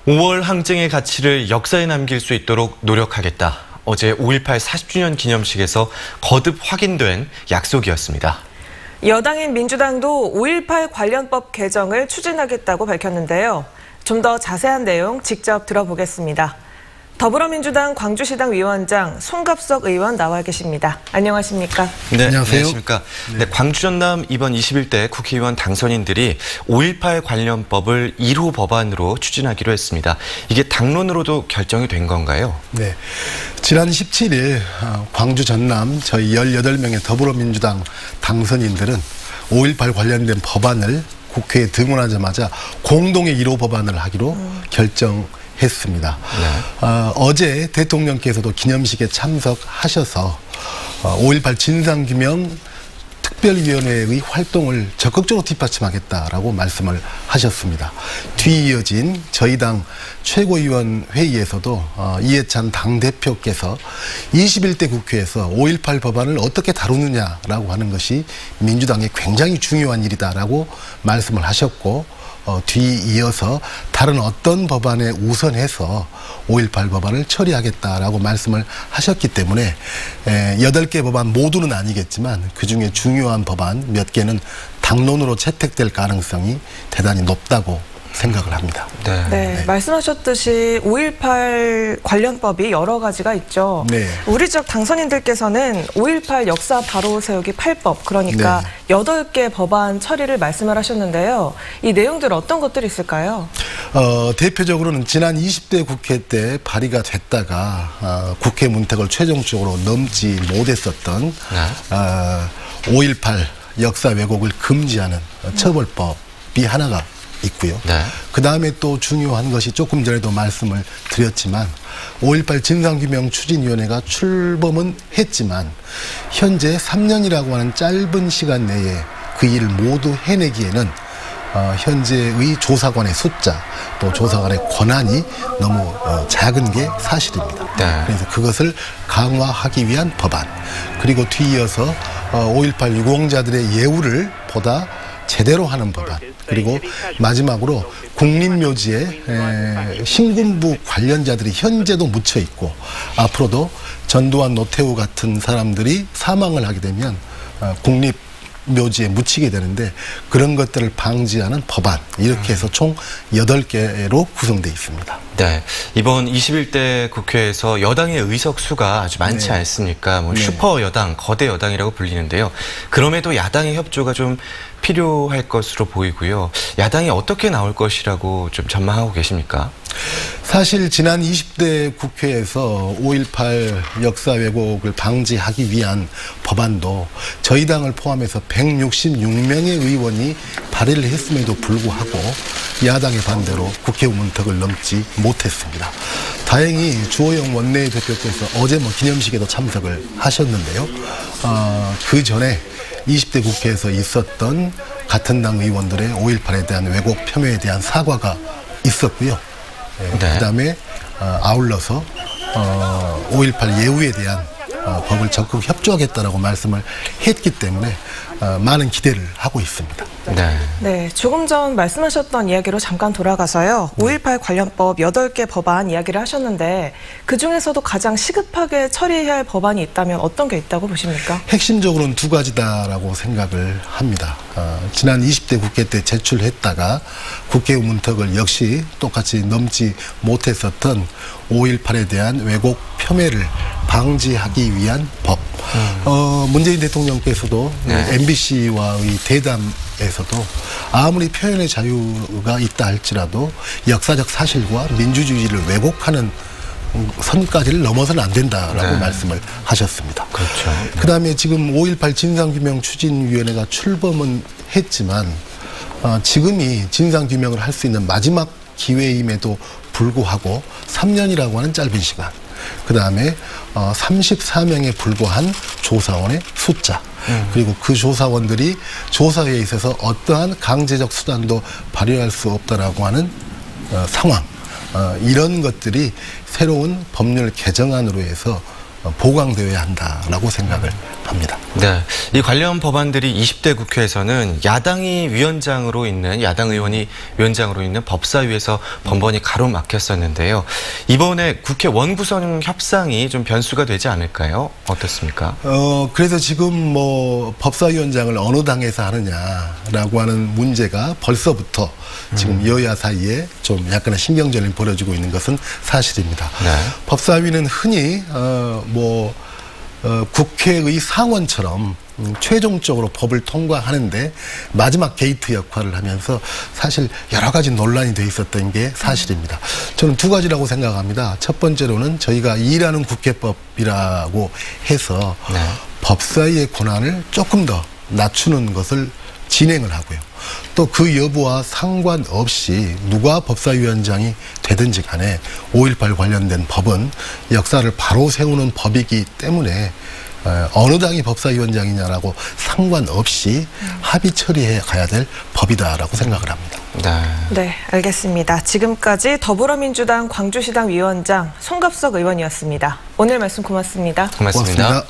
5월 항쟁의 가치를 역사에 남길 수 있도록 노력하겠다. 어제 5.18 40주년 기념식에서 거듭 확인된 약속이었습니다. 여당인 민주당도 5.18 관련법 개정을 추진하겠다고 밝혔는데요. 좀 더 자세한 내용 직접 들어보겠습니다. 더불어민주당 광주시당 위원장 송갑석 의원 나와 계십니다. 안녕하십니까? 네, 안녕하세요. 안녕하십니까? 네, 광주 전남 이번 21대 국회의원 당선인들이 5.18 관련법을 1호 법안으로 추진하기로 했습니다. 이게 당론으로도 결정이 된 건가요? 네, 지난 17일 광주 전남 저희 18명의 더불어민주당 당선인들은 5.18 관련된 법안을 국회에 등원하자마자 공동의 1호 법안을 하기로 결정했습니다. 네. 어제 대통령께서도 기념식에 참석하셔서 5.18 진상규명 특별위원회의 활동을 적극적으로 뒷받침하겠다라고 말씀을 하셨습니다. 뒤이어진 저희 당 최고위원 회의에서도 이해찬 당대표께서 21대 국회에서 5.18 법안을 어떻게 다루느냐라고 하는 것이 민주당에 굉장히 중요한 일이다라고 말씀을 하셨고, 뒤이어서 다른 어떤 법안에 우선해서 5.18 법안을 처리하겠다라고 말씀을 하셨기 때문에 8개 법안 모두는 아니겠지만 그중에 중요한 법안 몇 개는 당론으로 채택될 가능성이 대단히 높다고 생각을 합니다. 네, 말씀하셨듯이 5.18 관련법이 여러 가지가 있죠. 네. 우리 지역 당선인들께서는 5.18 역사 바로 세우기 8법, 그러니까 네. 8개 법안 처리를 말씀을 하셨는데요. 이 내용들 어떤 것들이 있을까요? 대표적으로는 지난 20대 국회 때 발의가 됐다가 국회 문턱을 최종적으로 넘지 못했었던 5.18 역사 왜곡을 금지하는 처벌법이 하나가 있고요. 네. 그 다음에 또 중요한 것이 조금 전에도 말씀을 드렸지만 5.18 진상규명 추진위원회가 출범은 했지만 현재 3년이라고 하는 짧은 시간 내에 그 일을 모두 해내기에는 현재의 조사관의 숫자 또 조사관의 권한이 너무 작은 게 사실입니다. 네. 그래서 그것을 강화하기 위한 법안, 그리고 뒤이어서 5.18 유공자들의 예우를 보다 제대로 하는 법안, 그리고 마지막으로 국립묘지에 신군부 관련자들이 현재도 묻혀 있고 앞으로도 전두환, 노태우 같은 사람들이 사망을 하게 되면 국립묘지에 묻히게 되는데 그런 것들을 방지하는 법안, 이렇게 해서 총 8개로 구성되어 있습니다. 네, 이번 21대 국회에서 여당의 의석수가 아주 많지 네. 않습니까? 뭐 네. 슈퍼 여당, 거대 여당이라고 불리는데요. 그럼에도 야당의 협조가 좀 필요할 것으로 보이고요. 야당이 어떻게 나올 것이라고 좀 전망하고 계십니까? 사실 지난 20대 국회에서 5.18 역사 왜곡을 방지하기 위한 법안도 저희 당을 포함해서 166명의 의원이 발의를 했음에도 불구하고 야당의 반대로 국회 문턱을 넘지 못했습니다. 다행히 주호영 원내대표께서 어제 기념식에도 참석을 하셨는데요. 그 전에 20대 국회에서 있었던 같은 당 의원들의 5.18에 대한 왜곡 폄훼에 대한 사과가 있었고요. 네. 그다음에 아울러서 5.18 예우에 대한 법을 적극 협조하겠다라고 말씀을 했기 때문에 많은 기대를 하고 있습니다. 네, 조금 전 말씀하셨던 이야기로 잠깐 돌아가서요. 5.18 관련법 8개 법안 이야기를 하셨는데 그중에서도 가장 시급하게 처리해야 할 법안이 있다면 어떤 게 있다고 보십니까? 핵심적으로는 두 가지다라고 생각을 합니다. 지난 20대 국회 때 제출했다가 국회 문턱을 역시 똑같이 넘지 못했었던 5.18에 대한 왜곡 폄훼를 방지하기 위한 법. 문재인 대통령께서도 MBC와의 대담에서도 아무리 표현의 자유가 있다 할지라도 역사적 사실과 민주주의를 왜곡하는 선까지를 넘어서는 안 된다라고 말씀을 하셨습니다. 그렇죠. 그다음에 지금 5.18 진상규명 추진위원회가 출범은 했지만 지금이 진상규명을 할 수 있는 마지막 기회임에도 불구하고 3년이라고 하는 짧은 시간, 그 다음에 34명에 불과한 조사원의 숫자, 그리고 그 조사원들이 조사에 있어서 어떠한 강제적 수단도 발휘할 수 없다라고 하는 상황, 이런 것들이 새로운 법률 개정안으로 해서 보강되어야 한다라고 생각을 합니다. 네, 이 관련 법안들이 20대 국회에서는 야당 의원이 위원장으로 있는 법사위에서 번번이 가로막혔었는데요. 이번에 국회 원구성 협상이 좀 변수가 되지 않을까요? 어떻습니까? 그래서 지금 뭐 법사위원장을 어느 당에서 하느냐라고 하는 문제가 벌써부터 지금 여야 사이에 좀 약간의 신경전이 벌어지고 있는 것은 사실입니다. 네. 법사위는 흔히 국회의 상원처럼 최종적으로 법을 통과하는데 마지막 게이트 역할을 하면서 사실 여러 가지 논란이 돼 있었던 게 사실입니다. 저는 두 가지라고 생각합니다. 첫 번째로는 저희가 일하는 국회법이라고 해서 네. 법사위의 권한을 조금 더 낮추는 것을 진행을 하고요. 또 그 여부와 상관없이 누가 법사위원장이 되든지 간에 5.18 관련된 법은 역사를 바로 세우는 법이기 때문에 어느 당이 법사위원장이냐라고 상관없이 합의 처리해 가야 될 법이다라고 생각을 합니다. 네, 알겠습니다. 지금까지 더불어민주당 광주시당 위원장 송갑석 의원이었습니다. 오늘 말씀 고맙습니다. 고맙습니다.